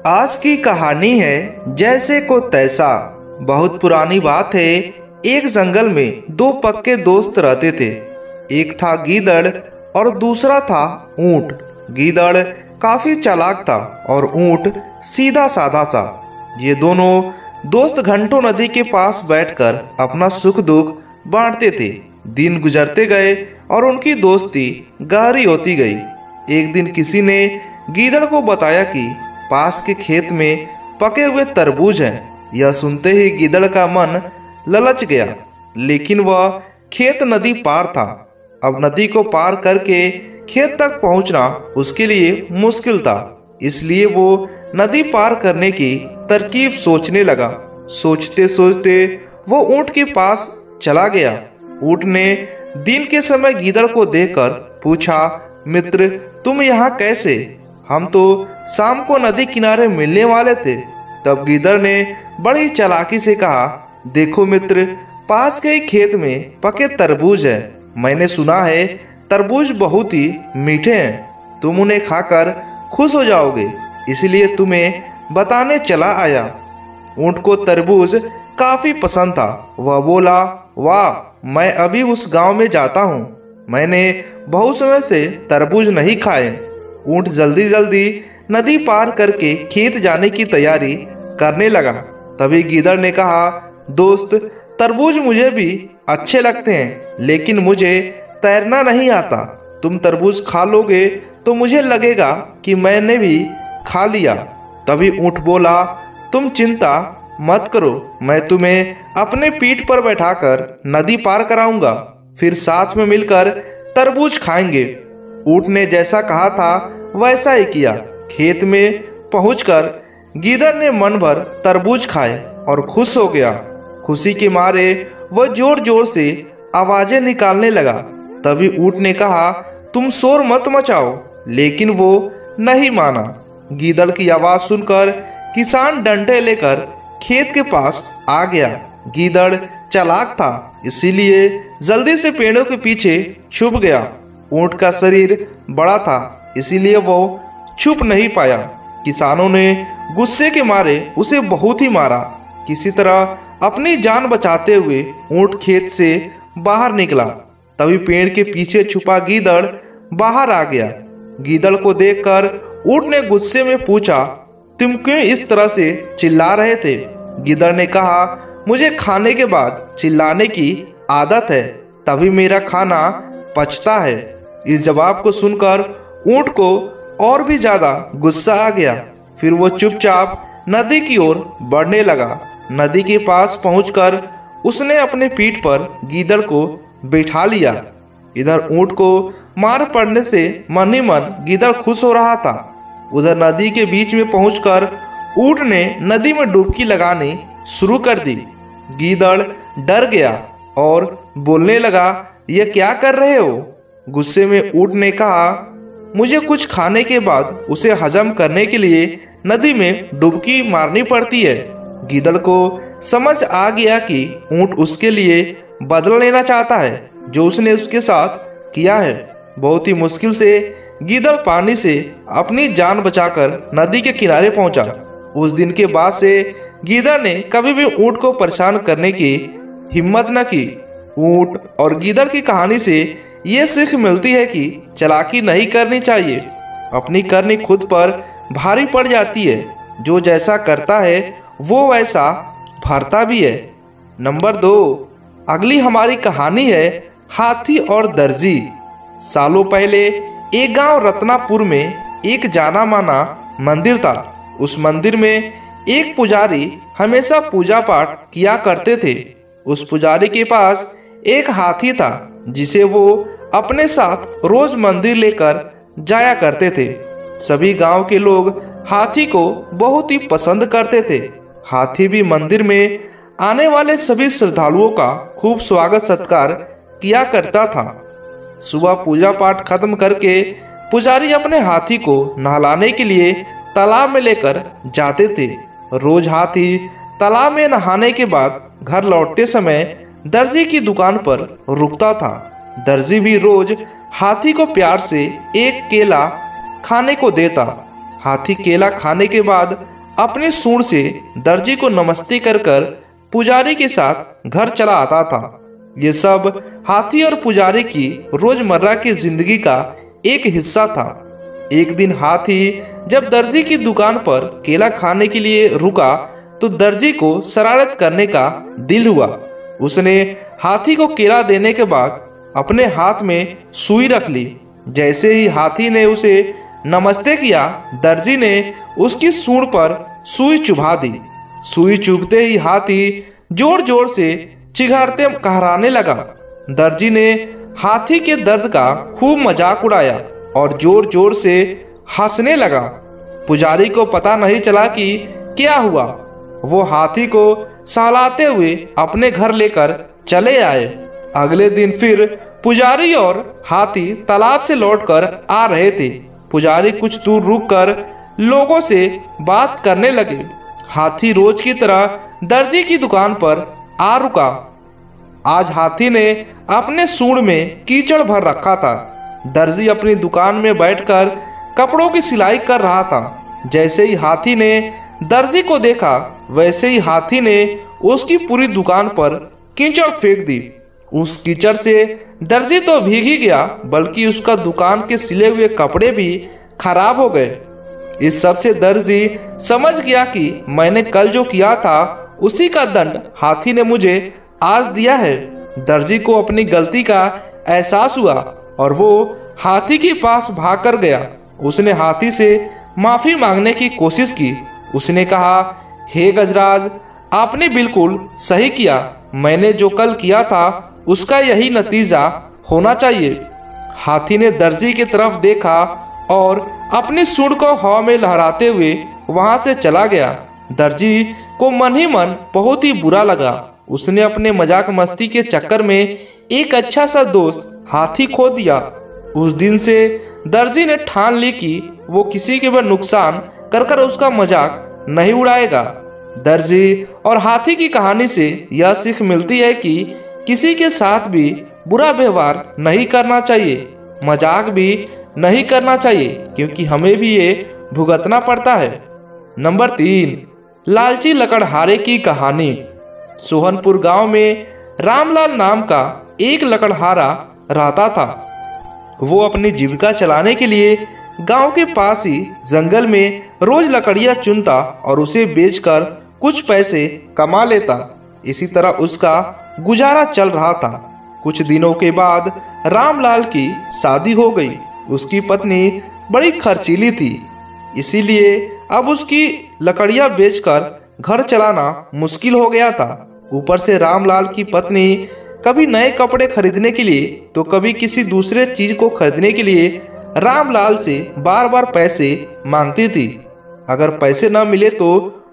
आज की कहानी है जैसे को तैसा। बहुत पुरानी बात है। एक जंगल में दो पक्के दोस्त रहते थे। एक था गीदड़ और दूसरा था ऊंट। गीदड़ काफी चालाक था और ऊंट सीधा साधा सा। ये दोनों दोस्त घंटों नदी के पास बैठकर अपना सुख दुख बांटते थे। दिन गुजरते गए और उनकी दोस्ती गहरी होती गई। एक दिन किसी ने गीदड़ को बताया कि पास के खेत में पके हुए तरबूज हैं। यह सुनते ही गीदड़ का मन ललच गया, लेकिन वह खेत नदी पार था। अब नदी को पार करके खेत तक पहुंचना उसके लिए मुश्किल था, इसलिए वो नदी पार करने की तरकीब सोचने लगा। सोचते सोचते वो ऊंट के पास चला गया। ऊंट ने दिन के समय गीदड़ को देखकर पूछा, मित्र तुम यहाँ कैसे? हम तो शाम को नदी किनारे मिलने वाले थे। तब गीदड़ ने बड़ी चालाकी से कहा, देखो मित्र, पास के ही खेत में पके तरबूज है। मैंने सुना है तरबूज बहुत ही मीठे हैं। तुम उन्हें खाकर खुश हो जाओगे, इसलिए तुम्हें बताने चला आया। ऊंट को तरबूज काफी पसंद था। वह बोला, वाह, मैं अभी उस गांव में जाता हूँ। मैंने बहुत समय से तरबूज नहीं खाए। ऊंट जल्दी जल्दी नदी पार करके खेत जाने की तैयारी करने लगा। तभी गीदड़ ने कहा, दोस्त, तरबूज मुझे भी अच्छे लगते हैं, लेकिन मुझे तैरना नहीं आता। तुम तरबूज खा लोगे तो मुझे लगेगा कि मैंने भी खा लिया। तभी ऊंट बोला, तुम चिंता मत करो, मैं तुम्हें अपने पीठ पर बैठाकर नदी पार कराऊंगा, फिर साथ में मिलकर तरबूज खाएंगे। ऊंट ने जैसा कहा था वैसा ही किया। खेत में पहुंचकर गीदड़ ने मन भर तरबूज खाए और खुश हो गया। खुशी के मारे वह जोर जोर से आवाजें निकालने लगा। तभी ऊंट ने कहा, तुम शोर मत मचाओ, लेकिन वो नहीं माना। गीदड़ की आवाज सुनकर किसान डंडे लेकर खेत के पास आ गया। गीदड़ चालाक था, इसीलिए जल्दी से पेड़ों के पीछे छुप गया। ऊंट का शरीर बड़ा था, इसीलिए वो छुप नहीं पाया। किसानों ने गुस्से के मारे उसे बहुत ही मारा। किसी तरह अपनी जान बचाते हुए ऊंट खेत से बाहर निकला। तभी पेड़ के पीछे छुपा गीदड़ बाहर आ गया। गीदड़ को देखकर ऊंट ने गुस्से में पूछा, तुम क्यों इस तरह से चिल्ला रहे थे? गीदड़ ने कहा, मुझे खाने के बाद चिल्लाने की आदत है, तभी मेरा खाना पचता है। इस जवाब को सुनकर ऊंट को और भी ज्यादा गुस्सा आ गया। फिर वो चुपचाप नदी की ओर बढ़ने लगा। नदी के पास पहुंचकर उसने अपने पीठ पर गीदड़ को बैठा लिया। इधर ऊंट को मार पड़ने से मन ही मन गीदड़ खुश हो रहा था। उधर नदी के बीच में पहुंचकर ऊंट ने नदी में डुबकी लगानी शुरू कर दी। गीदड़ डर गया और बोलने लगा, यह क्या कर रहे हो? गुस्से में ऊंट ने कहा, मुझे कुछ खाने के बाद उसे हजम करने के लिए नदी में डुबकी मारनी पड़ती है। गीदड़ को समझ आ गया कि ऊंट उसके लिए बदला लेना चाहता है जो उसने उसके साथ किया है। बहुत ही मुश्किल से गीदड़ पानी से अपनी जान बचाकर नदी के किनारे पहुंचा। उस दिन के बाद से गीदड़ ने कभी भी ऊंट को परेशान करने की हिम्मत न की। ऊंट और गीदड़ की कहानी से ये सीख मिलती है कि चालाकी नहीं करनी चाहिए। अपनी करनी खुद पर भारी पड़ जाती है। जो जैसा करता है वो वैसा भरता भी है। नंबर 2, अगली हमारी कहानी है हाथी और दर्जी। सालों पहले एक गांव रत्नापुर में एक जाना माना मंदिर था। उस मंदिर में एक पुजारी हमेशा पूजा पाठ किया करते थे। उस पुजारी के पास एक हाथी था जिसे वो अपने साथ रोज मंदिर लेकर जाया करते थे। सभी गांव के लोग हाथी को बहुत ही पसंद करते थे। हाथी भी मंदिर में आने वाले सभी श्रद्धालुओं का खूब स्वागत सत्कार किया करता था। सुबह पूजा पाठ खत्म करके पुजारी अपने हाथी को नहलाने के लिए तालाब में लेकर जाते थे। रोज हाथी तालाब में नहाने के बाद घर लौटते समय दर्जी की दुकान पर रुकता था। दर्जी भी रोज हाथी को प्यार से एक केला खाने को देता। हाथी केला खाने के बाद अपनी सूंड से दर्जी को नमस्ते कर कर पुजारी के साथ घर चला आता था। ये सब हाथी और पुजारी की रोजमर्रा की जिंदगी का एक हिस्सा था। एक दिन हाथी जब दर्जी की दुकान पर केला खाने के लिए रुका तो दर्जी को शरारत करने का दिल हुआ। उसने हाथी को केला देने के बाद अपने हाथ में सुई रख ली। जैसे ही हाथी ने उसे नमस्ते किया, दर्जी ने उसकी सूंड पर सुई चुभा दी। सुई चुभते ही हाथी जोर जोर से चिघाड़ते कहराने लगा। दर्जी ने हाथी के दर्द का खूब मजाक उड़ाया और जोर जोर से हंसने लगा। पुजारी को पता नहीं चला कि क्या हुआ। वो हाथी को सहलाते हुए अपने घर लेकर चले आए। अगले दिन फिर पुजारी और हाथी तालाब से लौटकर आ रहे थे। पुजारी कुछ दूर रुककर लोगों से बात करने लगे। हाथी रोज की तरह दर्जी की दुकान पर आ रुका। आज हाथी ने अपने सूंड में कीचड़ भर रखा था। दर्जी अपनी दुकान में बैठकर कपड़ों की सिलाई कर रहा था। जैसे ही हाथी ने दर्जी को देखा, वैसे ही हाथी ने उसकी पूरी दुकान पर कीचड़ फेंक दी। उस कीचड़ से दर्जी तो भीग ही गया, बल्कि उसका दुकान के सिले हुए कपड़े भी खराब हो गए। इस सब से दर्जी समझ गया कि मैंने कल जो किया था उसी का दंड हाथी ने मुझे आज दिया है। दर्जी को अपनी गलती का एहसास हुआ और वो हाथी के पास भागकर गया। उसने हाथी से माफी मांगने की कोशिश की। उसने कहा, हे गजराज, आपने बिल्कुल सही किया। मैंने जो कल किया था उसका यही नतीजा होना चाहिए। हाथी ने दर्जी की तरफ देखा और अपनी सूंड को हवा में लहराते हुए वहां से चला गया। दर्जी को मन ही मन बहुत ही बुरा लगा। उसने अपने मजाक मस्ती के चक्कर में एक अच्छा सा दोस्त हाथी खो दिया। उस दिन से दर्जी ने ठान ली कि वो किसी के भी नुकसान कर उसका मजाक नहीं उड़ाएगा। दर्जी और हाथी की कहानी से यह सीख मिलती है कि किसी के साथ भी बुरा व्यवहार नहीं करना चाहिए, मजाक भी नहीं करना चाहिए, क्योंकि हमें भी ये भुगतना पड़ता है। नंबर 3, लालची लकड़हारे की कहानी। सोहनपुर गांव में रामलाल नाम का एक लकड़हारा रहता था। वो अपनी जीविका चलाने के लिए गांव के पास ही जंगल में रोज लकड़ियां चुनता और उसे बेचकर कुछ पैसे कमा लेता। इसी तरह उसका गुजारा चल रहा था। कुछ दिनों के बाद रामलाल की शादी हो गई। उसकी पत्नी बड़ी खर्चीली थी, इसीलिए अब उसकी लकड़ियां बेचकर घर चलाना मुश्किल हो गया था। ऊपर से रामलाल की पत्नी कभी नए कपड़े खरीदने के लिए तो कभी किसी दूसरे चीज को खरीदने के लिए रामलाल से बार बार पैसे मांगती थी। अगर पैसे न मिले तो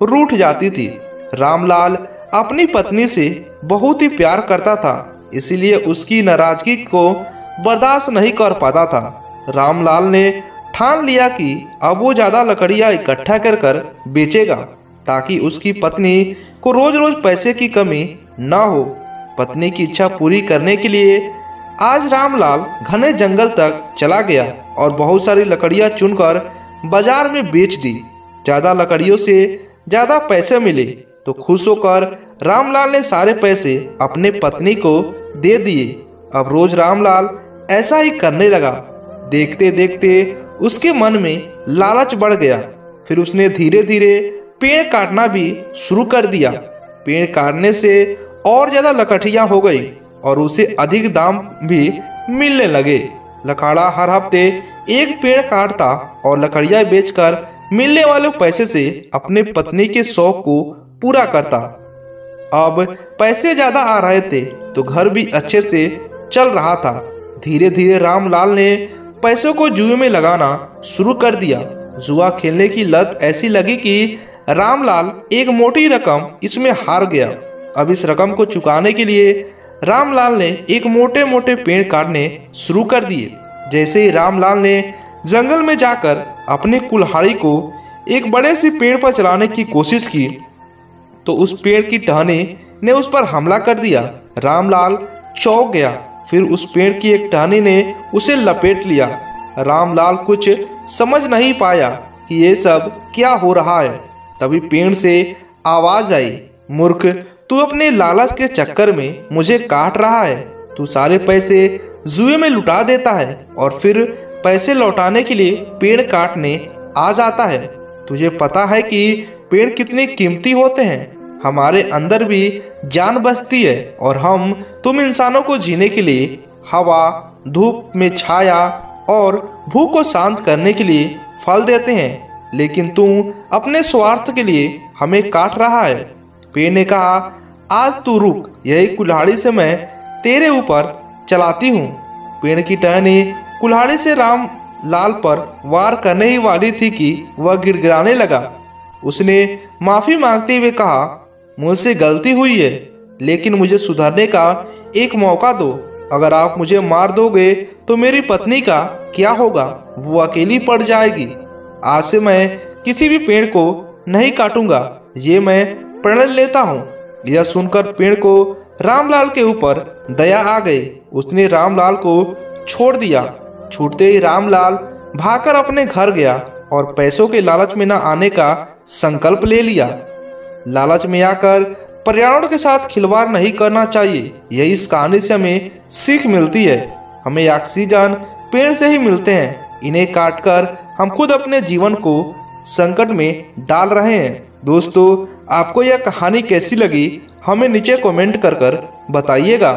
रूठ जाती थी। रामलाल अपनी पत्नी से बहुत ही प्यार करता था, इसीलिए उसकी नाराजगी को बर्दाश्त नहीं कर पाता था। रामलाल ने ठान लिया कि अब वो ज्यादा लकड़ियां इकट्ठा कर कर बेचेगा, ताकि उसकी पत्नी को रोज रोज पैसे की कमी ना हो। पत्नी की इच्छा पूरी करने के लिए आज रामलाल घने जंगल तक चला गया और बहुत सारी लकड़ियां चुनकर बाजार में बेच दी। ज्यादा लकड़ियों से ज्यादा पैसे मिले तो खुश होकर रामलाल ने सारे पैसे अपने पत्नी को दे दिए। अब रोज रामलाल ऐसा ही करने लगा। देखते देखते उसके मन में लालच बढ़ गया। फिर उसने धीरे धीरे पेड़ काटना भी शुरू कर दिया। पेड़ काटने से और ज्यादा लकड़ियां हो गई और उसे अधिक दाम भी मिलने लगे। लकड़ा हर हफ्ते एक पेड़ काटता और लकड़ियां बेचकर मिलने वाले पैसे से अपने पत्नी के शौक को पूरा करता। अब पैसे ज्यादा आ रहे थे तो घर भी अच्छे से चल रहा था। धीरे धीरे रामलाल ने पैसों को जुए में लगाना शुरू कर दिया। जुआ खेलने की लत ऐसी लगी कि रामलाल एक मोटी रकम इसमें हार गया। अब इस रकम को चुकाने के लिए रामलाल ने एक मोटे मोटे पेड़ काटने शुरू कर दिए। जैसे ही रामलाल ने जंगल में जाकर अपनी कुल्हाड़ी को एक बड़े से पेड़ पर चलाने की कोशिश की तो उस पेड़ की टहनी ने उस पर हमला कर दिया। रामलाल चौंक गया। फिर उस पेड़ की एक टहनी ने उसे लपेट लिया। रामलाल कुछ समझ नहीं पाया कि ये सब क्या हो रहा है। तभी पेड़ से आवाज आई, मूर्ख, तू अपने लालच के चक्कर में मुझे काट रहा है। तू सारे पैसे जुए में लुटा देता है और फिर पैसे लौटाने के लिए पेड़ काटने आ जाता है। तुझे पता है कि पेड़ कितने कीमती होते हैं। हमारे अंदर भी जान बसती है और हम तुम इंसानों को जीने के लिए हवा, धूप में छाया और भूख को शांत करने के लिए फल देते हैं, लेकिन तू अपने स्वार्थ के लिए हमें काट रहा है। पेड़ ने कहा, आज तू रुक, यही कुल्हाड़ी से मैं तेरे ऊपर चलाती हूँ। पेड़ की टहनी कुल्हाड़ी से राम लाल पर वार करने ही वाली थी कि वह गिड़गिड़ाने लगा। उसने माफी मांगते हुए कहा, मुझसे गलती हुई है, लेकिन मुझे सुधरने का एक मौका दो। अगर आप मुझे मार दोगे तो मेरी पत्नी का क्या होगा? वो अकेली पड़ जाएगी। आज से मैं किसी भी पेड़ को नहीं काटूंगा, ये मैं प्रण लेता हूँ। यह सुनकर पेड़ को रामलाल के ऊपर दया आ गई। उसने रामलाल को छोड़ दिया। छूटते ही रामलाल भागकर अपने घर गया और पैसों के लालच में न आने का संकल्प ले लिया। लालच में आकर पर्यावरण के साथ खिलवाड़ नहीं करना चाहिए। यही इस कहानी से हमें सीख मिलती है। हमें ऑक्सीजन पेड़ से ही मिलते हैं। इन्हें काटकर हम खुद अपने जीवन को संकट में डाल रहे हैं। दोस्तों, आपको यह कहानी कैसी लगी हमें नीचे कमेंट कर बताइएगा।